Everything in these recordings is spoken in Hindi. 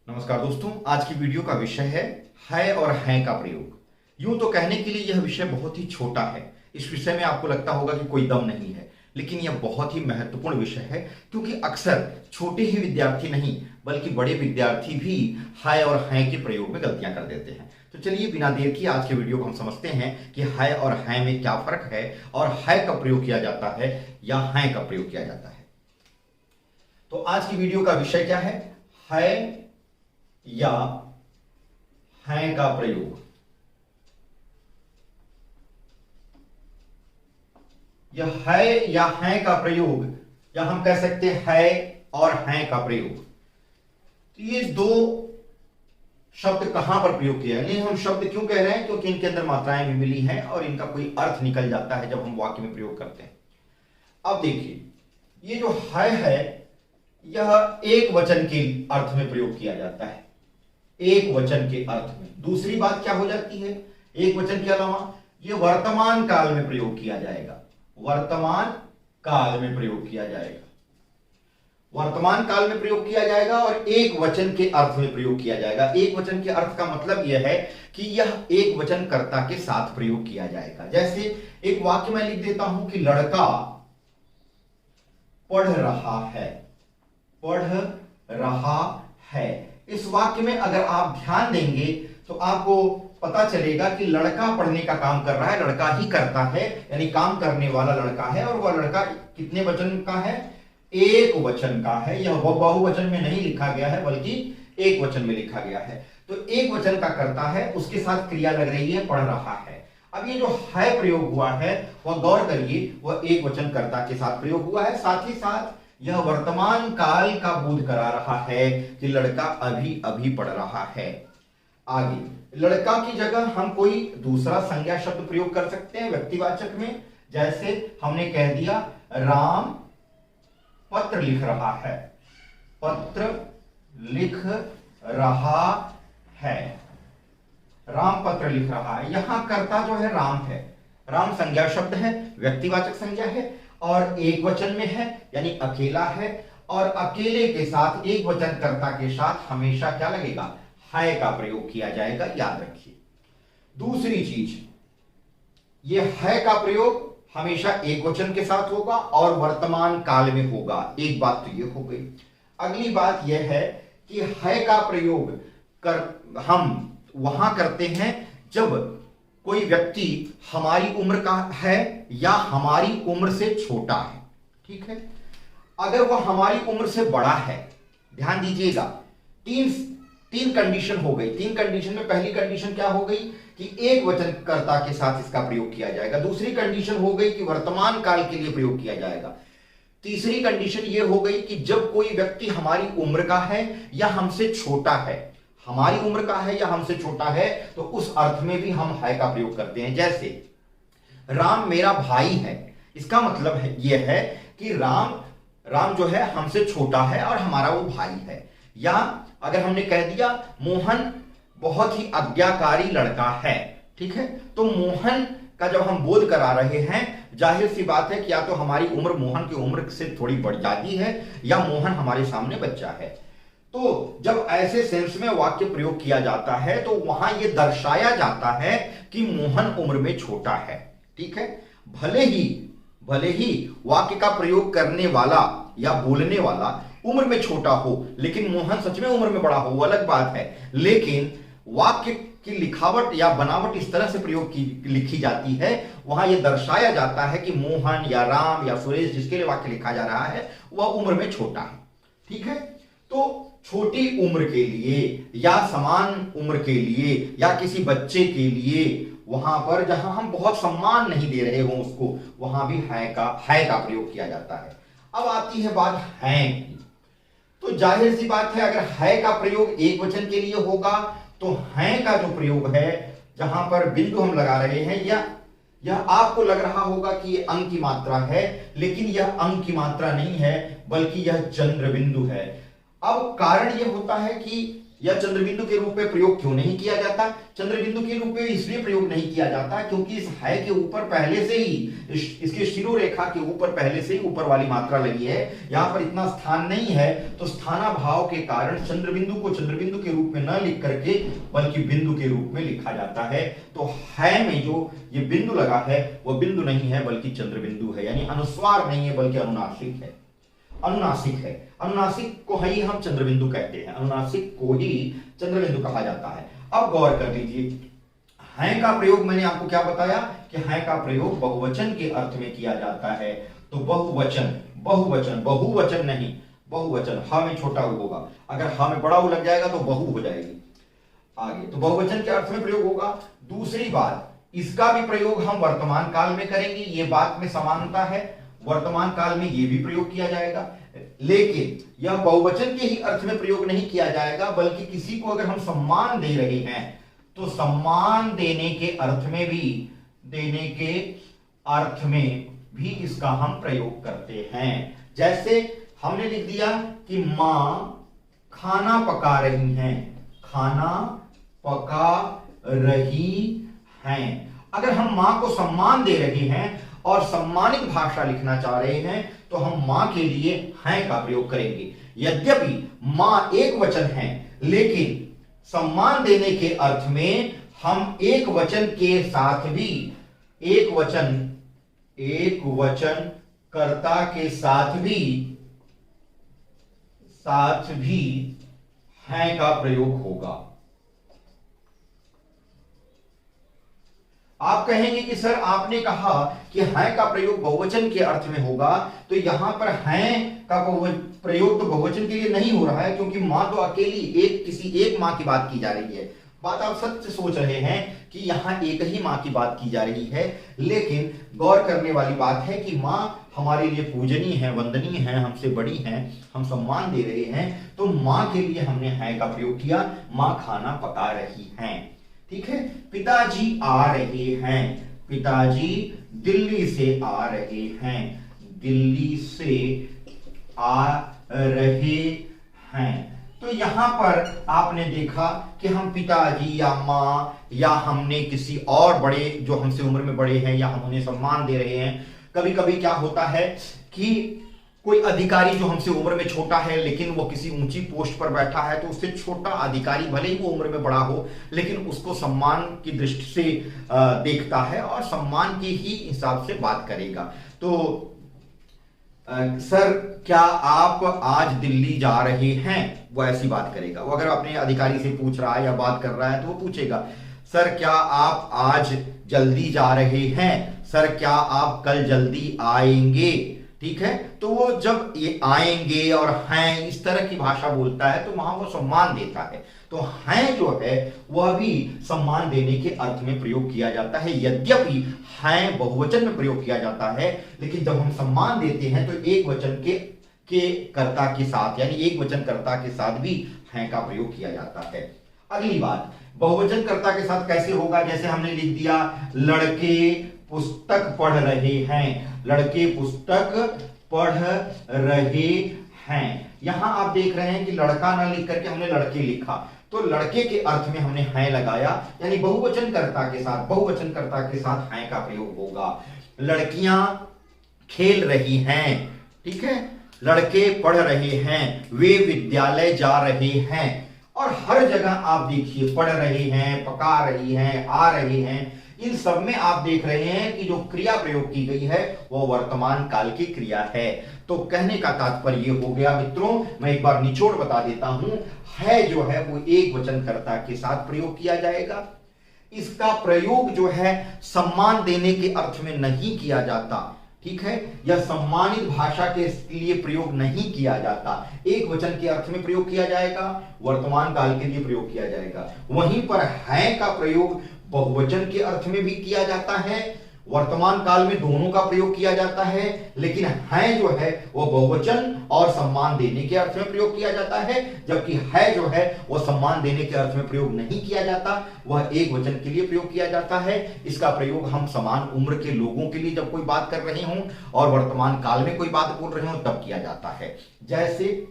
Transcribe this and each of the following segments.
नमस्कार दोस्तों, आज की वीडियो का विषय है और हैं का प्रयोग। यूं तो कहने के लिए यह विषय बहुत ही छोटा है। इस विषय में आपको लगता होगा कि कोई दम नहीं है, लेकिन यह बहुत ही महत्वपूर्ण विषय है, क्योंकि अक्सर छोटे ही विद्यार्थी नहीं बल्कि बड़े विद्यार्थी भी है और हैं के प्रयोग में गलतियां कर देते हैं। तो चलिए बिना देर किए आज के वीडियो को हम समझते हैं कि है और हैं में क्या फर्क है और है का प्रयोग किया जाता है या हैं का प्रयोग किया जाता है। तो आज की वीडियो का विषय क्या है या हैं का प्रयोग। यह है या हैं का प्रयोग, या हम कह सकते हैं है और हैं का प्रयोग। तो ये दो शब्द कहां पर प्रयोग किया है, नहीं हम शब्द क्यों कह रहे हैं, क्योंकि इनके अंदर मात्राएं भी मिली हैं और इनका कोई अर्थ निकल जाता है जब हम वाक्य में प्रयोग करते हैं। अब देखिए, ये जो है यह एक वचन के अर्थ में प्रयोग किया जाता है, एक वचन के अर्थ में। दूसरी बात क्या हो जाती है, एक वचन के अलावा यह वर्तमान काल में प्रयोग किया जाएगा, वर्तमान काल में प्रयोग किया जाएगा, वर्तमान काल में प्रयोग किया जाएगा और एक वचन के अर्थ में प्रयोग किया जाएगा। एक वचन के अर्थ का मतलब यह है कि यह एक वचन कर्ता के साथ प्रयोग किया जाएगा। जैसे एक वाक्य में लिख देता हूं कि लड़का पढ़ रहा है, पढ़ रहा है। इस वाक्य में अगर आप ध्यान देंगे तो आपको पता चलेगा कि लड़का पढ़ने का काम कर रहा है, लड़का ही करता है, यानी काम करने वाला लड़का है। और वह लड़का कितने वचन का है, एक वचन का है। यह बहुवचन में नहीं लिखा गया है बल्कि एक वचन में लिखा गया है। तो एक वचन का करता है, उसके साथ क्रिया लग रही है, पढ़ रहा है। अब ये जो है प्रयोग हुआ है वह गौर करिए, वह एक वचन कर्ता के साथ प्रयोग हुआ है। साथ ही साथ यह वर्तमान काल का बोध करा रहा है कि लड़का अभी अभी पढ़ रहा है। आगे लड़का की जगह हम कोई दूसरा संज्ञा शब्द प्रयोग कर सकते हैं व्यक्तिवाचक में। जैसे हमने कह दिया राम पत्र लिख रहा है, पत्र लिख रहा है, राम पत्र लिख रहा है। यहां कर्ता जो है राम है, राम संज्ञा शब्द है, व्यक्तिवाचक संज्ञा है और एक वचन में है, यानी अकेला है। और अकेले के साथ एक वचन कर्ता के साथ हमेशा क्या लगेगा, है का प्रयोग किया जाएगा, याद रखिए। दूसरी चीज, यह है का प्रयोग हमेशा एक वचन के साथ होगा और वर्तमान काल में होगा। एक बात तो यह हो गई। अगली बात यह है कि है का प्रयोग हम वहां करते हैं जब कोई व्यक्ति हमारी उम्र का है या हमारी उम्र से छोटा है। ठीक है, अगर वह हमारी उम्र से बड़ा है, ध्यान दीजिएगा, तीन कंडीशन हो गई। तीन कंडीशन में पहली कंडीशन क्या हो गई कि एक वचन कर्ता के साथ इसका प्रयोग किया जाएगा। दूसरी कंडीशन हो गई कि वर्तमान काल के लिए प्रयोग किया जाएगा। तीसरी कंडीशन यह हो गई कि जब कोई व्यक्ति हमारी उम्र का है या हमसे छोटा है, हमारी उम्र का है या हमसे छोटा है, तो उस अर्थ में भी हम है का प्रयोग करते हैं। जैसे राम मेरा भाई है, इसका मतलब है यह है कि राम जो है हमसे छोटा है और हमारा वो भाई है। या अगर हमने कह दिया मोहन बहुत ही आज्ञाकारी लड़का है, ठीक है, तो मोहन का जब हम बोध करा रहे हैं, जाहिर सी बात है कि या तो हमारी उम्र मोहन की उम्र से थोड़ी बढ़ जाती है या मोहन हमारे सामने बच्चा है। तो जब ऐसे सेंस में वाक्य प्रयोग किया जाता है तो वहां यह दर्शाया जाता है कि मोहन उम्र में छोटा है। ठीक है, भले ही वाक्य का प्रयोग करने वाला या बोलने वाला उम्र में छोटा हो, लेकिन मोहन सच में उम्र में बड़ा हो, वो अलग बात है। लेकिन वाक्य की लिखावट या बनावट इस तरह से प्रयोग की लिखी जाती है, वहां यह दर्शाया जाता है कि मोहन या राम या सुरेश, जिसके लिए वाक्य लिखा जा रहा है, वह उम्र में छोटा है। ठीक है, तो छोटी उम्र के लिए या समान उम्र के लिए या किसी बच्चे के लिए, वहां पर जहां हम बहुत सम्मान नहीं दे रहे हो उसको, वहां भी है का प्रयोग किया जाता है। अब आती है बात हैं की। तो जाहिर सी बात है, अगर है का प्रयोग एक वचन के लिए होगा तो हैं का जो प्रयोग है, जहां पर बिंदु हम लगा रहे हैं, यह आपको लग रहा होगा कि यह अंक की मात्रा है, लेकिन यह अंक की मात्रा नहीं है बल्कि यह चंद्र बिंदु है। अब कारण यह होता है कि या चंद्रबिंदु के रूप में प्रयोग क्यों नहीं किया जाता? चंद्रबिंदु के रूप में इसलिए प्रयोग नहीं किया जाता क्योंकि इस है के ऊपर पहले से ही इसके शिरोरेखा के ऊपर पहले से ही ऊपर वाली मात्रा लगी है, यहां पर इतना स्थान नहीं है, तो स्थानाभाव के कारण चंद्रबिंदु को चंद्रबिंदु के रूप में न लिख करके बल्कि बिंदु के रूप में लिखा जाता है। तो है में जो ये बिंदु लगा है वो बिंदु नहीं है बल्कि चंद्रबिंदु है, यानी अनुस्वार नहीं है बल्कि अनुनासिक है। अनुनासिक है, अनुनासिक को ही हम चंद्रबिंदु कहते हैं, अनुनासिक को ही चंद्रबिंदु कहा जाता है। अब गौर कर लीजिए, हैं का प्रयोग मैंने आपको क्या बताया कि हैं का प्रयोग बहुवचन के अर्थ में किया जाता है। तो बहुवचन, बहुवचन, बहुवचन नहीं, बहुवचन, ह में छोटा उ होगा, अगर ह में बड़ा उ लग जाएगा तो बहु हो जाएगी आगे, तो बहुवचन के अर्थ में प्रयोग होगा। दूसरी बात, इसका भी प्रयोग हम वर्तमान काल में करेंगे, ये बात में समानता है, वर्तमान काल में ये भी प्रयोग किया जाएगा, लेकिन यह बहुवचन के ही अर्थ में प्रयोग नहीं किया जाएगा, बल्कि किसी को अगर हम सम्मान दे रहे हैं तो सम्मान देने के अर्थ में भी, देने के अर्थ में भी इसका हम प्रयोग करते हैं। जैसे हमने लिख दिया कि मां खाना पका रही हैं, खाना पका रही हैं। अगर हम मां को सम्मान दे रहे हैं और सम्मानित भाषा लिखना चाह रहे हैं तो हम मां के लिए हैं का प्रयोग करेंगे। यद्यपि मां एक वचन है, लेकिन सम्मान देने के अर्थ में हम एक वचन के साथ भी, एक वचन कर्ता के साथ भी हैं का प्रयोग होगा। आप कहेंगे कि सर आपने कहा कि हैं का प्रयोग बहुवचन के अर्थ में होगा, तो यहां पर हैं का प्रयोग तो बहुवचन के लिए नहीं हो रहा है, क्योंकि मां तो अकेली किसी एक मां की बात की जा रही है। बात आप सच सोच रहे हैं कि यहां एक ही मां की बात की जा रही है, लेकिन गौर करने वाली बात है कि मां हमारे लिए पूजनीय है, वंदनीय है, हमसे बड़ी है, हम सम्मान दे रहे हैं, तो मां के लिए हमने हैं का प्रयोग किया। मां खाना पका रही हैं, ठीक है। पिताजी आ रहे हैं, पिताजी दिल्ली से आ रहे हैं, दिल्ली से आ रहे हैं। तो यहां पर आपने देखा कि हम पिताजी या मां या हमने किसी और बड़े जो हमसे उम्र में बड़े हैं या हम उन्हें सम्मान दे रहे हैं। कभी कभी क्या होता है कि कोई अधिकारी जो हमसे उम्र में छोटा है लेकिन वो किसी ऊंची पोस्ट पर बैठा है, तो उससे छोटा अधिकारी भले ही वो उम्र में बड़ा हो लेकिन उसको सम्मान की दृष्टि से देखता है और सम्मान के ही हिसाब से बात करेगा। तो सर क्या आप आज दिल्ली जा रहे हैं, वो ऐसी बात करेगा। वो अगर अपने अधिकारी से पूछ रहा है या बात कर रहा है तो वो पूछेगा सर क्या आप आज जल्दी जा रहे हैं, सर क्या आप कल जल्दी आएंगे, ठीक है। तो वो जब ये आएंगे और हैं इस तरह की भाषा बोलता है तो वहां वो सम्मान देता है। तो हैं जो है वह भी सम्मान देने के अर्थ में प्रयोग किया जाता है। यद्यपि हैं बहुवचन में प्रयोग किया जाता है, लेकिन जब हम सम्मान देते हैं तो एक वचन के कर्ता के साथ, यानी एक वचन कर्ता के साथ भी हैं का प्रयोग किया जाता है। अगली बात, बहुवचन कर्ता के साथ कैसे होगा। जैसे हमने लिख दिया लड़के पुस्तक पढ़ रहे हैं, लड़के पुस्तक पढ़ रहे हैं। यहां आप देख रहे हैं कि लड़का ना लिख करके हमने लड़के लिखा, तो लड़के के अर्थ में हमने हैं लगाया, यानी बहुवचन कर्ता के साथ हैं का प्रयोग होगा। लड़कियां खेल रही हैं, ठीक है, लड़के पढ़ रहे हैं, वे विद्यालय जा रहे हैं। और हर जगह आप देखिए पढ़ रहे हैं, पका रही हैं, आ रहे हैं, इन सब में आप देख रहे हैं कि जो क्रिया प्रयोग की गई है वो वर्तमान काल की क्रिया है। तो कहने का तात्पर्य हो गया मित्रों, मैं एक बार निचोड़ बता देता हूं, है जो है वो एक वचन कर्ता के साथ प्रयोग किया जाएगा। इसका प्रयोग जो है सम्मान देने के अर्थ में नहीं किया जाता, ठीक है, या सम्मानित भाषा के लिए प्रयोग नहीं किया जाता। एक वचन के अर्थ में प्रयोग किया जाएगा, वर्तमान काल के लिए प्रयोग किया जाएगा। वहीं पर है का प्रयोग बहुवचन के अर्थ में भी किया जाता है, वर्तमान काल में दोनों का प्रयोग किया जाता है, लेकिन है जो है वो बहुवचन और सम्मान देने के अर्थ में प्रयोग किया जाता है, जबकि है जो है वो सम्मान देने के अर्थ में प्रयोग नहीं किया जाता, वह एक वचन के लिए प्रयोग किया जाता है। इसका प्रयोग हम समान उम्र के लोगों के लिए जब कोई बात कर रहे हों और वर्तमान काल में कोई बात बोल रहे हो तब किया जाता है। जैसे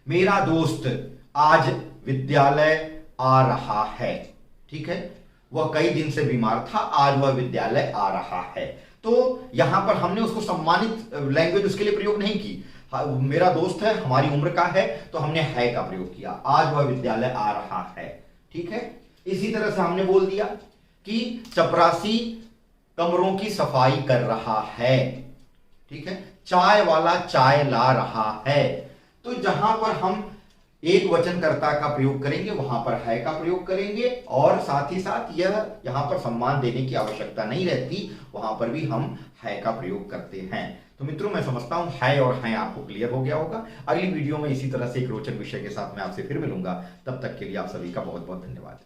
मेरा दोस्त आज विद्यालय आ रहा है। ठीक है, वह कई दिन से बीमार था, आज वह विद्यालय आ रहा है। तो यहां पर हमने उसको सम्मानित लैंग्वेज उसके लिए प्रयोग नहीं की। मेरा दोस्त है, हमारी उम्र का है, तो हमने है का प्रयोग किया, आज वह विद्यालय आ रहा है। ठीक है, इसी तरह से हमने बोल दिया कि चपरासी कमरों की सफाई कर रहा है। ठीक है, चाय वाला चाय ला रहा है। तो जहां पर हम एक वचनकर्ता का प्रयोग करेंगे वहां पर है का प्रयोग करेंगे, और साथ ही साथ यह यहां पर सम्मान देने की आवश्यकता नहीं रहती, वहां पर भी हम है का प्रयोग करते हैं। तो मित्रों, मैं समझता हूं है और हैं आपको क्लियर हो गया होगा। अगली वीडियो में इसी तरह से एक रोचक विषय के साथ मैं आपसे फिर मिलूंगा। तब तक के लिए आप सभी का बहुत बहुत धन्यवाद।